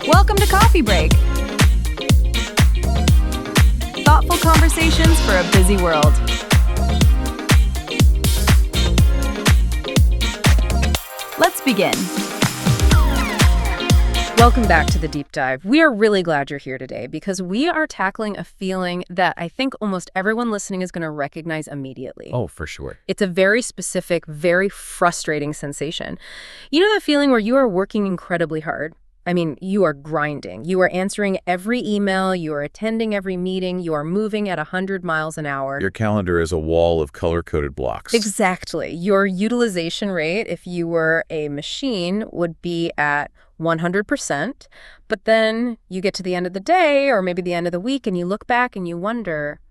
Welcome to Coffee Break. Thoughtful conversations for a busy world. Let's begin. Welcome back to the Deep Dive. We are really glad you're here today because we are tackling a feeling that I think almost everyone listening is going to recognize immediately. Oh, for sure. It's a very specific, very frustrating sensation. You know that feeling where you are working incredibly hard? I mean, you are grinding. You are answering every email. You are attending every meeting. You are moving at 100 miles an hour. Your calendar is a wall of color-coded blocks. Exactly. Your utilization rate, if you were a machine, would be at 100%. But then you get to the end of the day or maybe the end of the week and you look back and you wonder,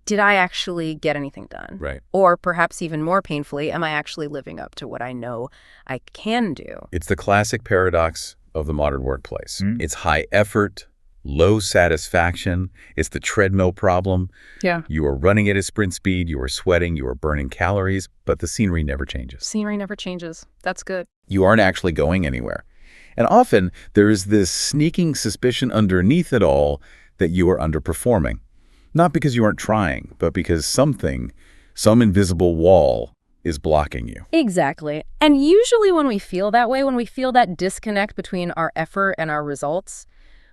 did I actually get anything done? Right. Or perhaps even more painfully, am I actually living up to what I know I can do? It's the classic paradox of the modern workplace. It's high effort, low satisfaction. It's the treadmill problem. Yeah. You are running at a sprint speed, you are sweating, you are burning calories, but the scenery never changes. Scenery never changes. That's good. You aren't actually going anywhere. And often there is this sneaking suspicion underneath it all that you are underperforming. Not because you aren't trying, but because some invisible wall is blocking you. Exactly. And usually when we feel that way, when we feel that disconnect between our effort and our results,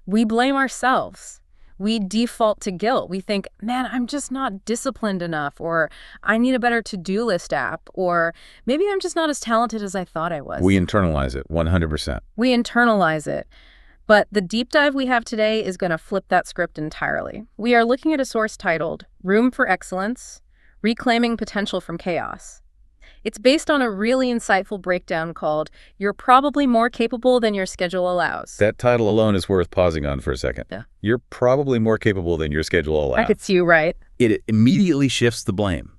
we blame ourselves. We default to guilt. We think, man, I'm just not disciplined enough, or I need a better to-do list app, or maybe I'm just not as talented as I thought I was. We internalize it 100%. We internalize it. But the deep dive we have today is going to flip that script entirely. We are looking at a source titled Room for Excellence, Reclaiming Potential from Chaos. It's based on a really insightful breakdown called You're Probably More Capable Than Your Schedule Allows. That title alone is worth pausing on for a second. Yeah. You're probably more capable than your schedule allows. It's you, right? It immediately shifts the blame.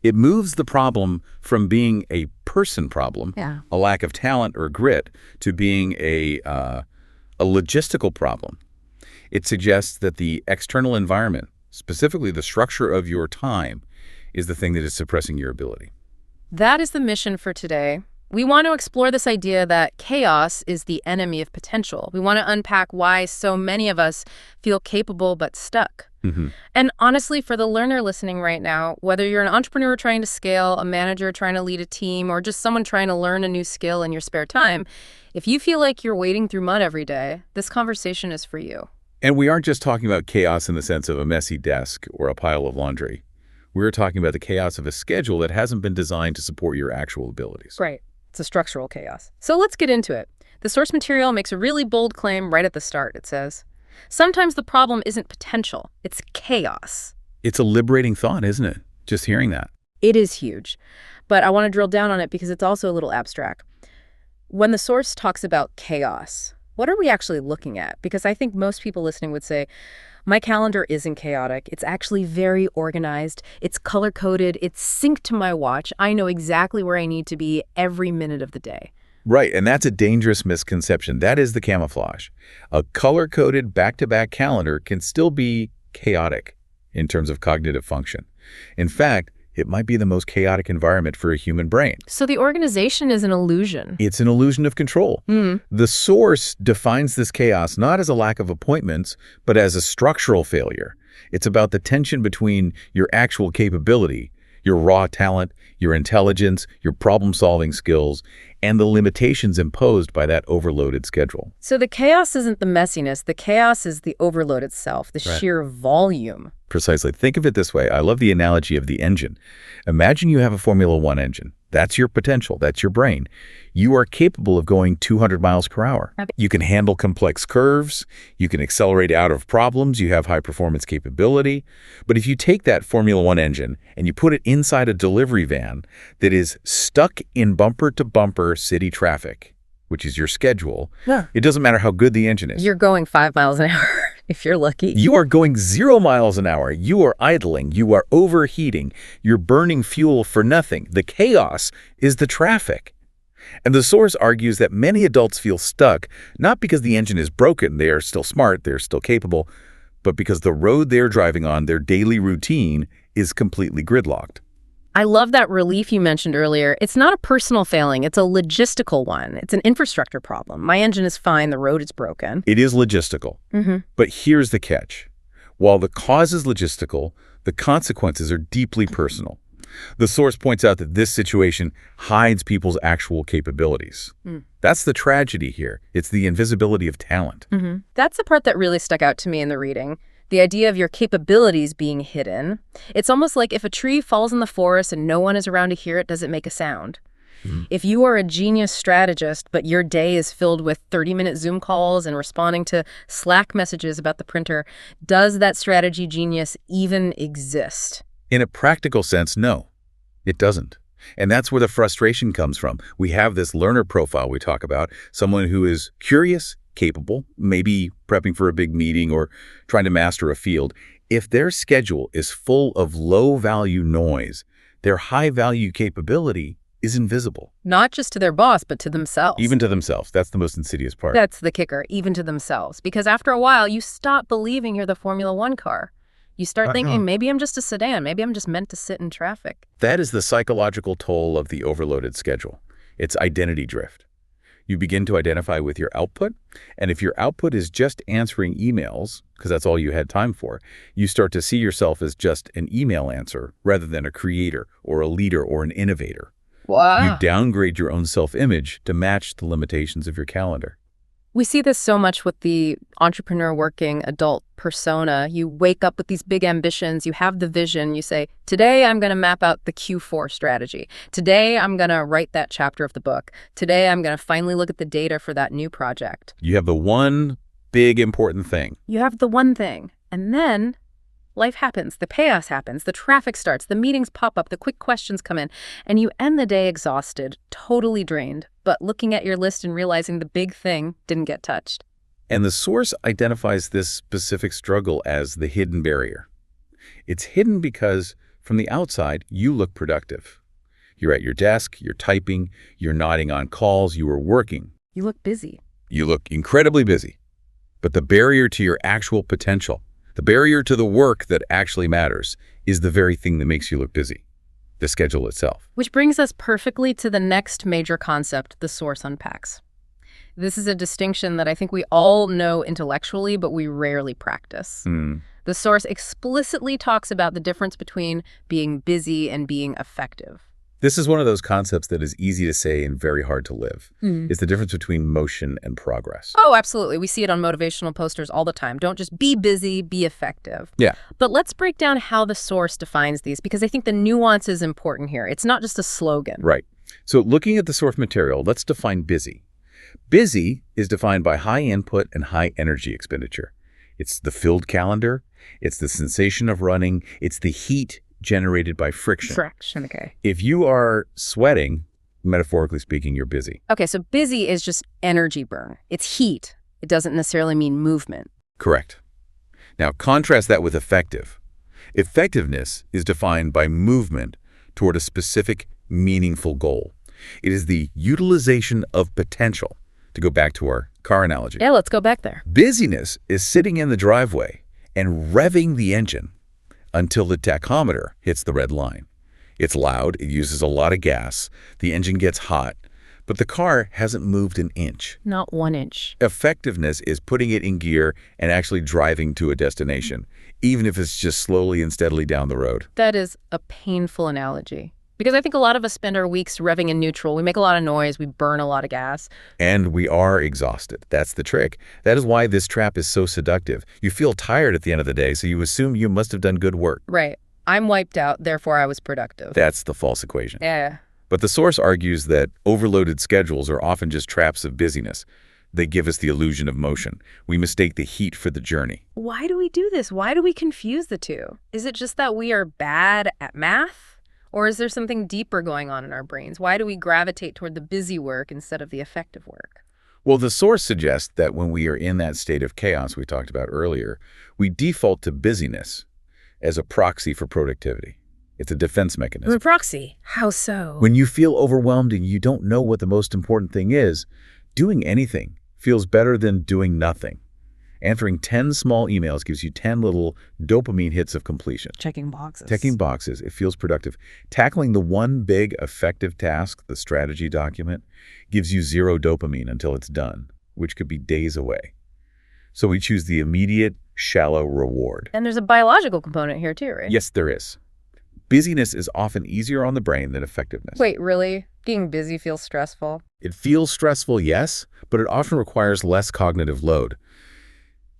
It moves the problem from being a person problem, a lack of talent or grit, to being a logistical problem. It suggests that the external environment, specifically the structure of your time, is the thing that is suppressing your ability. That is the mission for today. We want to explore this idea that chaos is the enemy of potential. We want to unpack why so many of us feel capable but stuck. And honestly, for the learner listening right now, whether you're an entrepreneur trying to scale, a manager trying to lead a team, or just someone trying to learn a new skill in your spare time, if you feel like you're wading through mud every day, this conversation is for you. And we aren't just talking about chaos in the sense of a messy desk or a pile of laundry. We're talking about the chaos of a schedule that hasn't been designed to support your actual abilities. Right. It's a structural chaos. So let's get into it. The source material makes a really bold claim right at the start. It says, sometimes the problem isn't potential, it's chaos. It's a liberating thought, isn't it? Just hearing that. It is huge. But I want to drill down on it because it's also a little abstract. When the source talks about chaos, what are we actually looking at? Because I think most people listening would say, my calendar isn't chaotic. It's actually very organized. It's color-coded. It's synced to my watch. I know exactly where I need to be every minute of the day. Right, and that's a dangerous misconception. That is the camouflage. A color-coded back-to-back calendar can still be chaotic in terms of cognitive function. In fact, it might be the most chaotic environment for a human brain. So the organization is an illusion. It's an illusion of control. The source defines this chaos not as a lack of appointments, but as a structural failure. It's about the tension between your actual capability, your raw talent, your intelligence, your problem-solving skills, and the limitations imposed by that overloaded schedule. So the chaos isn't the messiness. The chaos is the overload itself, the sheer volume. Precisely. Think of it this way. I love the analogy of the engine. Imagine you have a Formula One engine. That's your potential. That's your brain. You are capable of going 200 miles per hour. You can handle complex curves. You can accelerate out of problems. You have high performance capability. But if you take that Formula One engine and you put it inside a delivery van that is stuck in bumper-to-bumper city traffic, which is your schedule, it doesn't matter how good the engine is. You're going 5 miles an hour. If you're lucky. You are going 0 miles an hour. You are idling. You are overheating. You're burning fuel for nothing. The chaos is the traffic. And the source argues that many adults feel stuck, not because the engine is broken, they are still smart, they're still capable, but because the road they're driving on, their daily routine, is completely gridlocked. I love that relief you mentioned earlier. It's not a personal failing. It's a logistical one. It's an infrastructure problem. My engine is fine. The road is broken. It is logistical. But here's the catch. While the cause is logistical, the consequences are deeply personal. The source points out that this situation hides people's actual capabilities. That's the tragedy here. It's the invisibility of talent. That's the part that really stuck out to me in the reading. The idea of your capabilities being hidden. It's almost like if a tree falls in the forest and no one is around to hear it, does it make a sound? If you are a genius strategist, but your day is filled with 30-minute Zoom calls and responding to Slack messages about the printer, does that strategy genius even exist? In a practical sense, no, it doesn't. And that's where the frustration comes from. We have this learner profile we talk about, someone who is curious, capable, maybe prepping for a big meeting or trying to master a field. If their schedule is full of low-value noise, their high-value capability is invisible. Not just to their boss, but to themselves. Even to themselves. That's the most insidious part. That's the kicker, even to themselves. Because after a while, you stop believing you're the Formula One car. You start thinking, maybe I'm just a sedan. Maybe I'm just meant to sit in traffic. That is the psychological toll of the overloaded schedule. It's identity drift. You begin to identify with your output, and if your output is just answering emails, because that's all you had time for, you start to see yourself as just an email answer rather than a creator or a leader or an innovator. Wow. You downgrade your own self-image to match the limitations of your calendar. We see this so much with the entrepreneur working adult persona. You wake up with these big ambitions, you have the vision, you say, today I'm going to map out the Q4 strategy. Today I'm going to write that chapter of the book. Today I'm going to finally look at the data for that new project. You have the one big important thing. You have the one thing. And then life happens, the chaos happens, the traffic starts, the meetings pop up, the quick questions come in, and you end the day exhausted, totally drained, but looking at your list and realizing the big thing didn't get touched. And the source identifies this specific struggle as the hidden barrier. It's hidden because from the outside, you look productive. You're at your desk, you're typing, you're nodding on calls, you are working. You look busy. You look incredibly busy. But the barrier to your actual potential, the barrier to the work that actually matters, is the very thing that makes you look busy, the schedule itself. Which brings us perfectly to the next major concept the source unpacks. This is a distinction that I think we all know intellectually, but we rarely practice. The source explicitly talks about the difference between being busy and being effective. This is one of those concepts that is easy to say and very hard to live. It's the difference between motion and progress. Oh, absolutely. We see it on motivational posters all the time. Don't just be busy, be effective. Yeah. But let's break down how the source defines these, because I think the nuance is important here. It's not just a slogan. Right. So looking at the source material, let's define busy. Busy is defined by high input and high energy expenditure. It's the filled calendar. It's the sensation of running. It's the heat generated by friction. Friction, okay. If you are sweating, metaphorically speaking, you're busy. Okay, so busy is just energy burn. It's heat. It doesn't necessarily mean movement. Correct. Now, contrast that with effective. Effectiveness is defined by movement toward a specific, meaningful goal. It is the utilization of potential, to go back to our car analogy. Yeah, let's go back there. Busyness is sitting in the driveway and revving the engine until the tachometer hits the red line. It's loud, it uses a lot of gas, the engine gets hot, but the car hasn't moved an inch. Not 1 inch. Effectiveness is putting it in gear and actually driving to a destination, even if it's just slowly and steadily down the road. That is a painful analogy. Because I think a lot of us spend our weeks revving in neutral. We make a lot of noise. We burn a lot of gas. And we are exhausted. That's the trick. That is why this trap is so seductive. You feel tired at the end of the day, so you assume you must have done good work. Right. I'm wiped out, therefore I was productive. That's the false equation. Yeah. But the source argues that overloaded schedules are often just traps of busyness. They give us the illusion of motion. We mistake the heat for the journey. Why do we do this? Why do we confuse the two? Is it just that we are bad at math? Or is there something deeper going on in our brains? Why do we gravitate toward the busy work instead of the effective work? Well, the source suggests that when we are in that state of chaos we talked about earlier, we default to busyness as a proxy for productivity. It's a defense mechanism. A proxy? How so? When you feel overwhelmed and you don't know what the most important thing is, doing anything feels better than doing nothing. Answering 10 small emails gives you 10 little dopamine hits of completion. Checking boxes. Checking boxes. It feels productive. Tackling the one big effective task, the strategy document, gives you 0 dopamine until it's done, which could be days away. So we choose the immediate, shallow reward. And there's a biological component here too, right? Yes, there is. Busyness is often easier on the brain than effectiveness. Wait, really? Being busy feels stressful? It feels stressful, yes, but it often requires less cognitive load.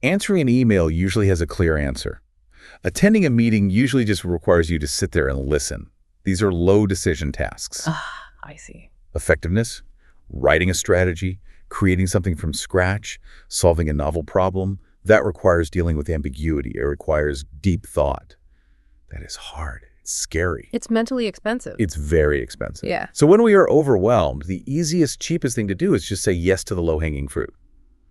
Answering an email usually has a clear answer. Attending a meeting usually just requires you to sit there and listen. These are low decision tasks. I see. Effectiveness, writing a strategy, creating something from scratch, solving a novel problem, that requires dealing with ambiguity. It requires deep thought. That is hard. It's scary. It's mentally expensive. It's very expensive. Yeah. So when we are overwhelmed, the easiest, cheapest thing to do is just say yes to the low-hanging fruit.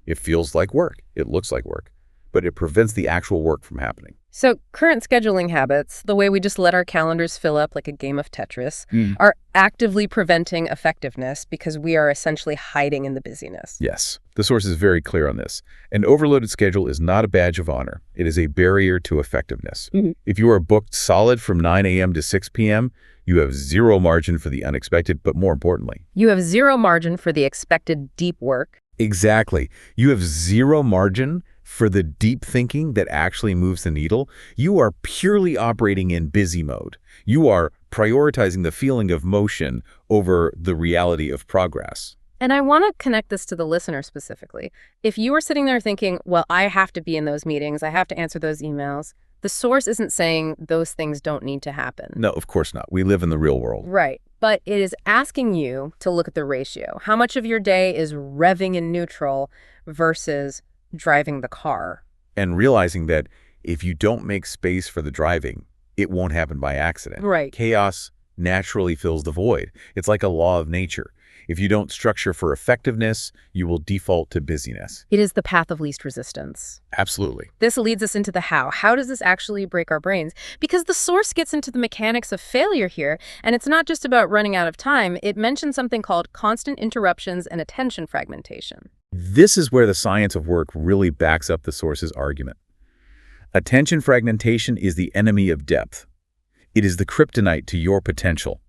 It feels like work. It looks like work. But it prevents the actual work from happening. So current scheduling habits, the way we just let our calendars fill up like a game of Tetris, are actively preventing effectiveness because we are essentially hiding in the busyness. Yes. The source is very clear on this. An overloaded schedule is not a badge of honor. It is a barrier to effectiveness. If you are booked solid from 9 a.m. to 6 p.m., you have 0 margin for the unexpected, but more importantly, you have 0 margin for the expected deep work. Exactly. You have 0 margin for the deep thinking that actually moves the needle. You are purely operating in busy mode. You are prioritizing the feeling of motion over the reality of progress. And I want to connect this to the listener specifically. If you are sitting there thinking, well, I have to be in those meetings, I have to answer those emails, the source isn't saying those things don't need to happen. No, of course not. We live in the real world. Right. But it is asking you to look at the ratio. How much of your day is revving in neutral versus driving the car? And realizing that if you don't make space for the driving, it won't happen by accident. Right. Chaos naturally fills the void. It's like a law of nature. If you don't structure for effectiveness, you will default to busyness. It is the path of least resistance. Absolutely. This leads us into the how. How does this actually break our brains? Because the source gets into the mechanics of failure here, and it's not just about running out of time. It mentions something called constant interruptions and attention fragmentation. This is where the science of work really backs up the source's argument. Attention fragmentation is the enemy of depth. It is the kryptonite to your potential.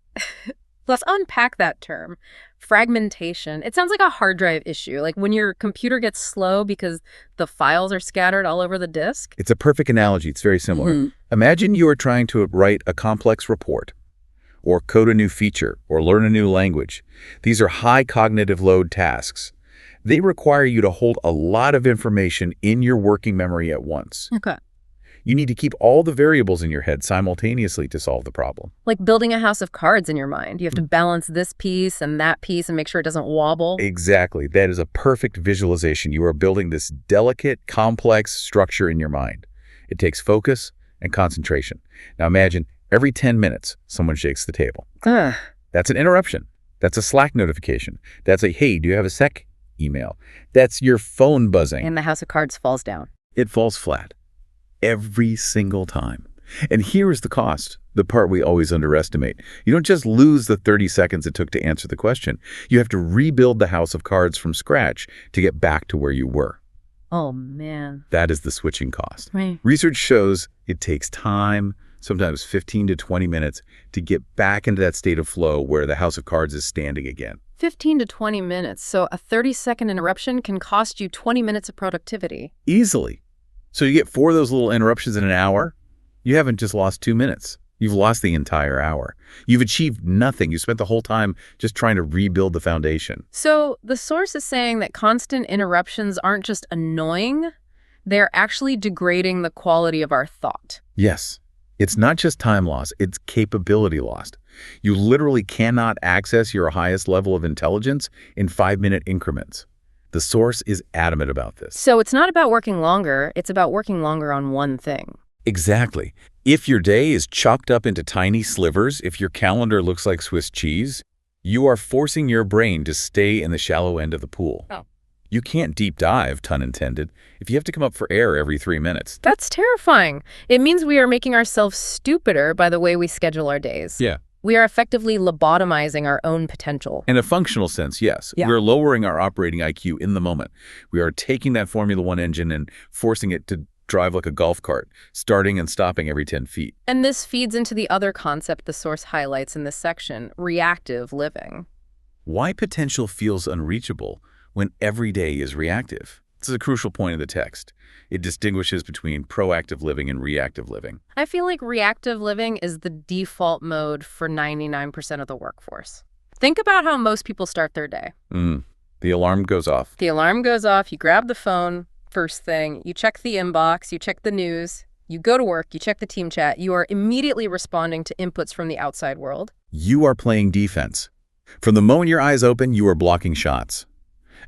Let's unpack that term. Fragmentation. It sounds like a hard drive issue, like when your computer gets slow because the files are scattered all over the disk. It's a perfect analogy. It's very similar. Imagine you are trying to write a complex report, or code a new feature, or learn a new language. These are high cognitive load tasks. They require you to hold a lot of information in your working memory at once. Okay. You need to keep all the variables in your head simultaneously to solve the problem. Like building a house of cards in your mind. You have to balance this piece and that piece and make sure it doesn't wobble. Exactly. That is a perfect visualization. You are building this delicate, complex structure in your mind. It takes focus and concentration. Now imagine every 10 minutes, someone shakes the table. That's an interruption. That's a Slack notification. That's a, hey, do you have a sec? Email. That's your phone buzzing. And the house of cards falls down. It falls flat. Every single time. And here is the cost, the part we always underestimate. You don't just lose the 30 seconds it took to answer the question. You have to rebuild the house of cards from scratch to get back to where you were. Oh, man. That is the switching cost. Right. Research shows it takes time, sometimes 15 to 20 minutes, to get back into that state of flow where the house of cards is standing again. 15 to 20 minutes. So a 30-second interruption can cost you 20 minutes of productivity. Easily. So you get 4 of those little interruptions in an hour, you haven't just lost 2 minutes. You've lost the entire hour. You've achieved nothing. You spent the whole time just trying to rebuild the foundation. So the source is saying that constant interruptions aren't just annoying, they're actually degrading the quality of our thought. Yes. It's not just time loss, it's capability lost. You literally cannot access your highest level of intelligence in 5-minute increments. The source is adamant about this. So it's not about working longer, it's about working longer on one thing. Exactly. If your day is chopped up into tiny slivers, if your calendar looks like Swiss cheese, you are forcing your brain to stay in the shallow end of the pool. Oh. You can't deep dive, pun intended, if you have to come up for air every 3 minutes. That's terrifying. It means we are making ourselves stupider by the way we schedule our days. Yeah. We are effectively lobotomizing our own potential. In a functional sense, yes. Yeah. We're lowering our operating IQ in the moment. We are taking that Formula One engine and forcing it to drive like a golf cart, starting and stopping every 10 feet. And this feeds into the other concept the source highlights in this section, reactive living. Why potential feels unreachable when every day is reactive? This is a crucial point of the text. It distinguishes between proactive living and reactive living. I feel like reactive living is the default mode for 99% of the workforce. Think about how most people start their day. The alarm goes off. The alarm goes off, you grab the phone, first thing, you check the inbox, you check the news, you go to work, you check the team chat, you are immediately responding to inputs from the outside world. You are playing defense. From the moment your eyes open, you are blocking shots.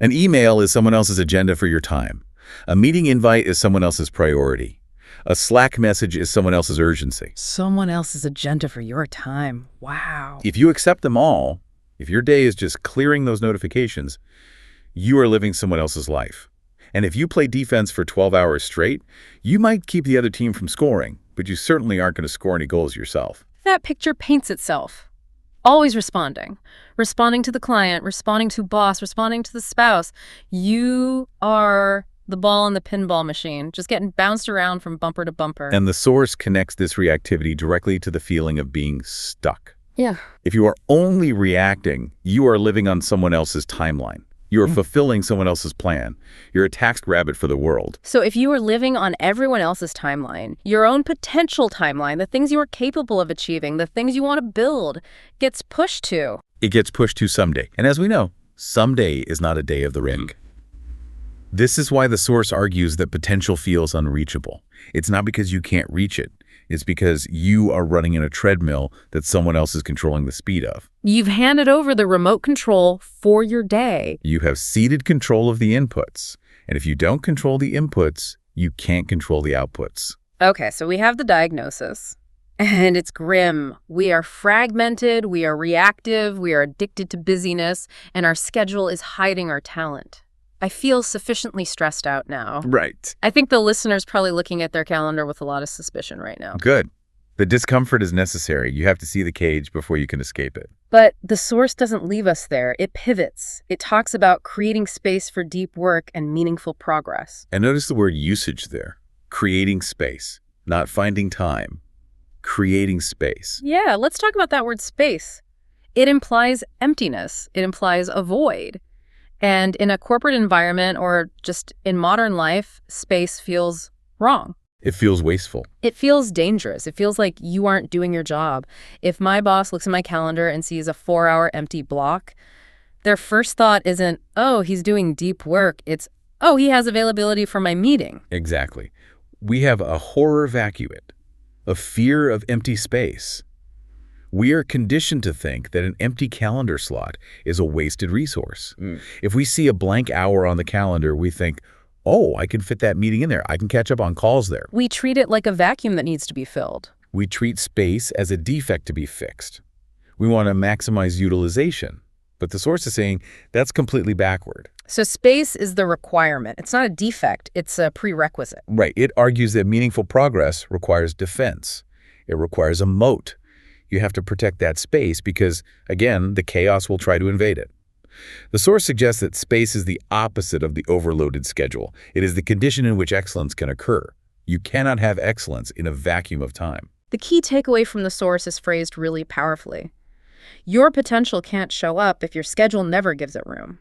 An email is someone else's agenda for your time. A meeting invite is someone else's priority. A Slack message is someone else's urgency. Someone else's agenda for your time. Wow. If you accept them all, if your day is just clearing those notifications, you are living someone else's life. And if you play defense for 12 hours straight, you might keep the other team from scoring, but you certainly aren't going to score any goals yourself. That picture paints itself. Always responding. Responding to the client, responding to boss, responding to the spouse. You are the ball in the pinball machine, just getting bounced around from bumper to bumper. And the source connects this reactivity directly to the feeling of being stuck. Yeah. If you are only reacting, you are living on someone else's timeline. You are fulfilling someone else's plan. You're a tasked rabbit for the world. So if you are living on everyone else's timeline, your own potential timeline, the things you are capable of achieving, the things you want to build, gets pushed to. It gets pushed to someday. And as we know, someday is not a day of the ring. This is why the source argues that potential feels unreachable. It's not because you can't reach it. It's because you are running in a treadmill that someone else is controlling the speed of. You've handed over the remote control for your day. You have ceded control of the inputs. And if you don't control the inputs, you can't control the outputs. Okay, so we have the diagnosis. And it's grim. We are fragmented, we are reactive, we are addicted to busyness, and our schedule is hiding our talent. I feel sufficiently stressed out now. Right. I think the listener's probably looking at their calendar with a lot of suspicion right now. Good. The discomfort is necessary. You have to see the cage before you can escape it. But the source doesn't leave us there. It pivots. It talks about creating space for deep work and meaningful progress. And notice the word usage there. Creating space, not finding time. Creating space. Yeah, let's talk about that word space. It implies emptiness. It implies a void. And in a corporate environment or just in modern life, space feels wrong. It feels wasteful. It feels dangerous. It feels like you aren't doing your job. If my boss looks at my calendar and sees a 4-hour empty block, their first thought isn't, oh, he's doing deep work. It's, oh, he has availability for my meeting. Exactly. We have a horror vacuate, a fear of empty space. We are conditioned to think that an empty calendar slot is a wasted resource. If we see a blank hour on the calendar, we think, oh, I can fit that meeting in there. I can catch up on calls there. We treat it like a vacuum that needs to be filled. We treat space as a defect to be fixed. We want to maximize utilization. But the source is saying that's completely backward. So space is the requirement. It's not a defect. It's a prerequisite. Right. It argues that meaningful progress requires defense. It requires a moat. You have to protect that space because, again, the chaos will try to invade it. The source suggests that space is the opposite of the overloaded schedule. It is the condition in which excellence can occur. You cannot have excellence in a vacuum of time. The key takeaway from the source is phrased really powerfully. Your potential can't show up if your schedule never gives it room.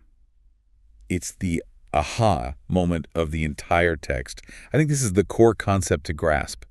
It's the aha moment of the entire text. I think this is the core concept to grasp.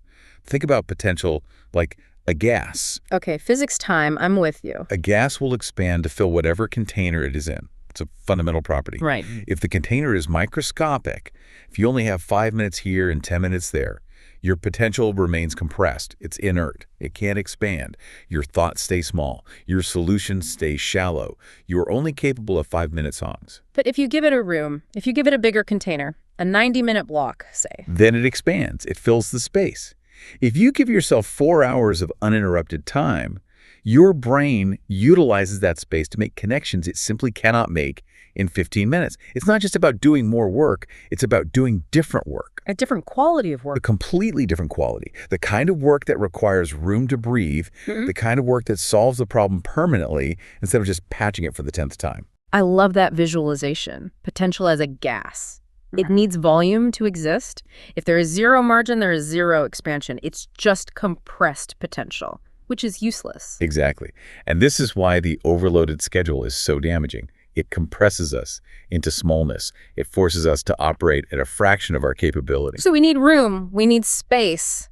Think about potential like a gas. Okay, physics time, I'm with you. A gas will expand to fill whatever container it is in. It's a fundamental property. Right. If the container is microscopic, if you only have 5 minutes here and 10 minutes there, your potential remains compressed. It's inert. It can't expand. Your thoughts stay small. Your solutions stay shallow. You are only capable of 5-minute songs. But if you give it a room, if you give it a bigger container, a 90-minute block, say. Then it expands. It fills the space. If you give yourself 4 hours of uninterrupted time, Your brain utilizes that space to make connections it simply cannot make in 15 minutes. It's not just about doing more work, it's about doing different work. A different quality of A work. completely different quality. The kind of work that requires room to breathe, the kind of work that solves the problem permanently instead of just patching it for the 10th time. I love that visualization. Potential as a gas. It needs volume to exist. If there is zero margin, there is zero expansion. It's just compressed potential, which is useless. Exactly. And this is why the overloaded schedule is so damaging. It compresses us into smallness. It forces us to operate at a fraction of our capability. So we need room, we need space.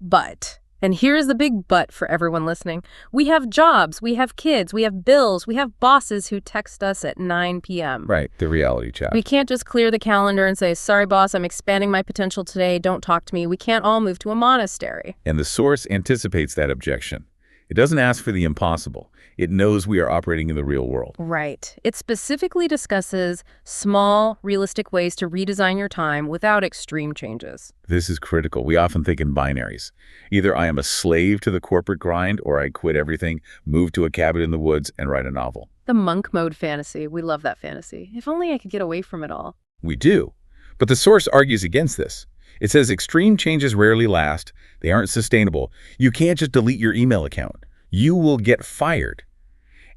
But, and here's the big but for everyone listening, we have jobs, we have kids, we have bills, we have bosses who text us at 9 p.m. Right, the reality check. We can't just clear the calendar and say, sorry, boss, I'm expanding my potential today, don't talk to me. We can't all move to a monastery. And the source anticipates that objection. It doesn't ask for the impossible. It knows we are operating in the real world. Right. It specifically discusses small, realistic ways to redesign your time without extreme changes. This is critical. We often think in binaries. Either I am a slave to the corporate grind, or I quit everything, move to a cabin in the woods, and write a novel. The monk mode fantasy. We love that fantasy. If only I could get away from it all. We do. But the source argues against this. It says extreme changes rarely last. They aren't sustainable. You can't just delete your email account. You will get fired.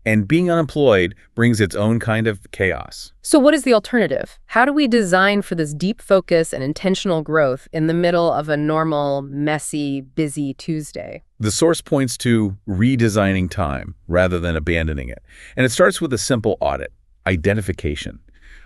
And being unemployed brings its own kind of chaos. So what is the alternative? How do we design for this deep focus and intentional growth in the middle of a normal, messy, busy Tuesday? The source points to redesigning time rather than abandoning it. And it starts with a simple audit, identification.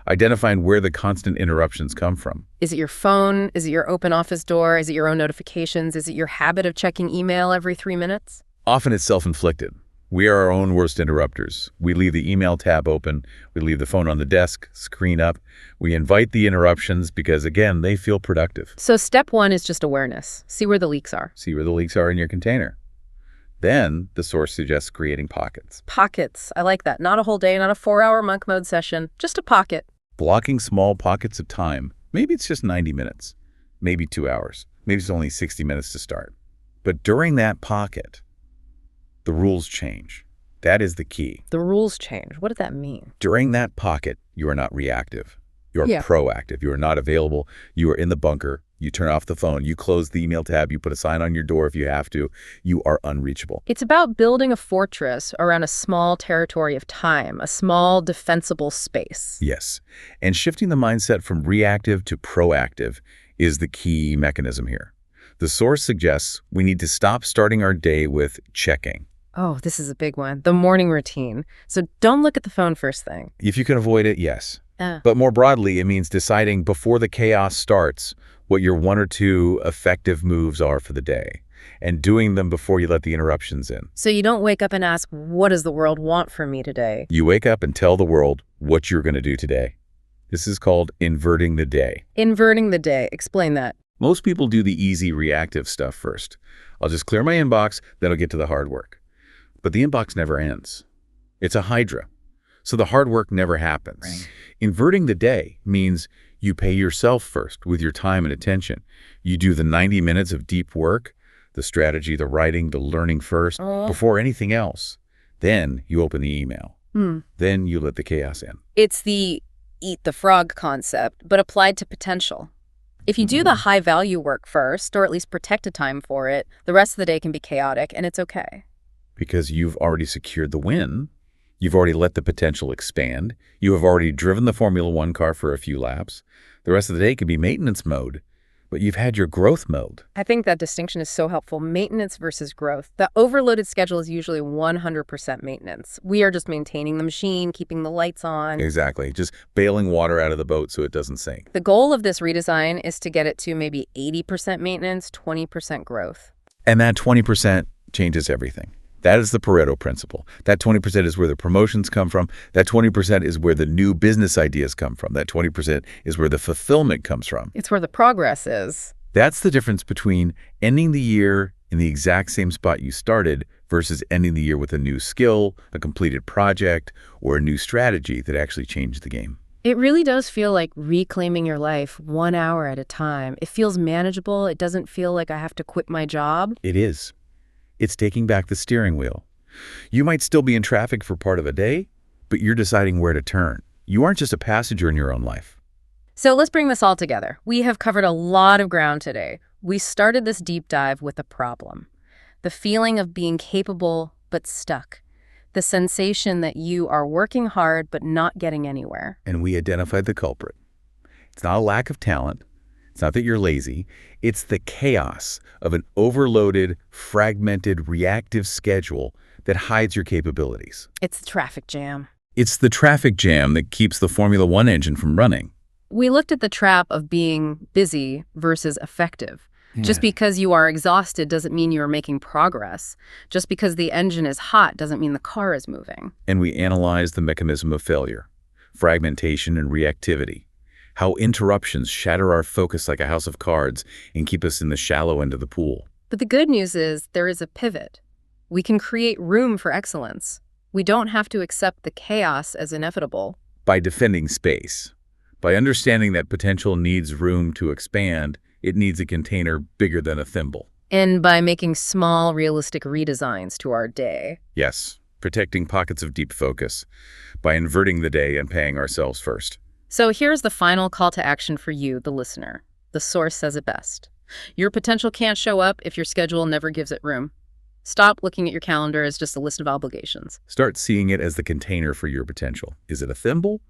Identifying where the constant interruptions come from. Is it your phone? Is it your open office door? Is it your own notifications? Is it your habit of checking email every 3 minutes? Often it's self-inflicted. We are our own worst interrupters. We leave the email tab open. We leave the phone on the desk, screen up. We invite the interruptions because, again, they feel productive. So step 1 is just awareness. See where the leaks are. See where the leaks are in your container. Then the source suggests creating pockets. Pockets. I like that. Not a whole day, not a 4-hour monk mode session. Just a pocket. Blocking small pockets of time. Maybe it's just 90 minutes. Maybe 2 hours. Maybe it's only 60 minutes to start. But during that pocket, the rules change. That is the key. The rules change. What does that mean? During that pocket, you are not reactive. You are proactive. You are not available. You are in the bunker. You turn off the phone. You close the email tab. You put a sign on your door if you have to. You are unreachable. It's about building a fortress around a small territory of time, a small defensible space. Yes. And shifting the mindset from reactive to proactive is the key mechanism here. The source suggests we need to stop starting our day with checking. Oh, this is a big one. The morning routine. So don't look at the phone first thing. If you can avoid it, yes. But more broadly, it means deciding before the chaos starts what your 1 or 2 effective moves are for the day and doing them before you let the interruptions in. So you don't wake up and ask, what does the world want from me today? You wake up and tell the world what you're going to do today. This is called inverting the day. Inverting the day. Explain that. Most people do the easy reactive stuff first. I'll just clear my inbox, then I'll get to the hard work. But the inbox never ends. It's a hydra. So the hard work never happens. Right. Inverting the day means you pay yourself first with your time and attention. You do the 90 minutes of deep work, the strategy, the writing, the learning first, before anything else. Then you open the email. Then you let the chaos in. It's the eat the frog concept, but applied to potential. If you do the high-value work first, or at least protect a time for it, the rest of the day can be chaotic, and it's okay. Because you've already secured the win. You've already let the potential expand. You have already driven the Formula One car for a few laps. The rest of the day could be maintenance mode, but you've had your growth mode. I think that distinction is so helpful. Maintenance versus growth. The overloaded schedule is usually 100% maintenance. We are just maintaining the machine, keeping the lights on. Exactly. Just bailing water out of the boat so it doesn't sink. The goal of this redesign is to get it to maybe 80% maintenance, 20% growth. And that 20% changes everything. That is the Pareto principle. That 20% is where the promotions come from. That 20% is where the new business ideas come from. That 20% is where the fulfillment comes from. It's where the progress is. That's the difference between ending the year in the exact same spot you started versus ending the year with a new skill, a completed project, or a new strategy that actually changed the game. It really does feel like reclaiming your life 1 hour at a time. It feels manageable. It doesn't feel like I have to quit my job. It is. It's taking back the steering wheel. You might still be in traffic for part of a day, but you're deciding where to turn. You aren't just a passenger in your own life. So let's bring this all together. We have covered a lot of ground today. We started this deep dive with a problem. The feeling of being capable but stuck. The sensation that you are working hard but not getting anywhere. And we identified the culprit. It's not a lack of talent. It's not that you're lazy. It's the chaos of an overloaded, fragmented, reactive schedule that hides your capabilities. It's the traffic jam. It's the traffic jam that keeps the Formula One engine from running. We looked at the trap of being busy versus effective. Just because you are exhausted doesn't mean you are making progress. Just because the engine is hot doesn't mean the car is moving. And we analyzed the mechanism of failure, fragmentation and reactivity, how interruptions shatter our focus like a house of cards and keep us in the shallow end of the pool. But the good news is there is a pivot. We can create room for excellence. We don't have to accept the chaos as inevitable. By defending space, by understanding that potential needs room to expand, it needs a container bigger than a thimble. And by making small, realistic redesigns to our day. Yes, protecting pockets of deep focus, by inverting the day and paying ourselves first. So here's the final call to action for you, the listener. The source says it best. Your potential can't show up if your schedule never gives it room. Stop looking at your calendar as just a list of obligations. Start seeing it as the container for your potential. Is it a thimble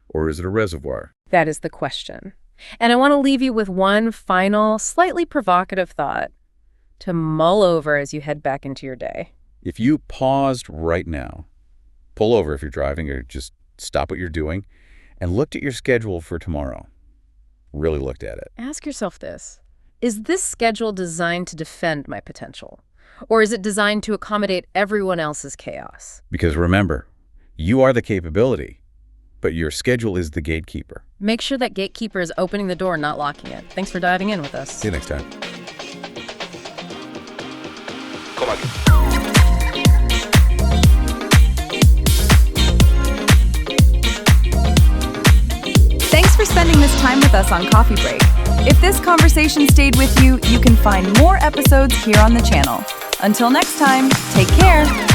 or is it a reservoir? That is the question. And I want to leave you with one final, slightly provocative thought to mull over as you head back into your day. If you paused right now, pull over if you're driving or just stop what you're doing, and looked at your schedule for tomorrow, really looked at it. Ask yourself this. Is this schedule designed to defend my potential? Or is it designed to accommodate everyone else's chaos? Because remember, you are the capability, but your schedule is the gatekeeper. Make sure that gatekeeper is opening the door, not locking it. Thanks for diving in with us. See you next time. Thanks for spending this time with us on Coffee Break. If this conversation stayed with you, you can find more episodes here on the channel. Until next time, take care.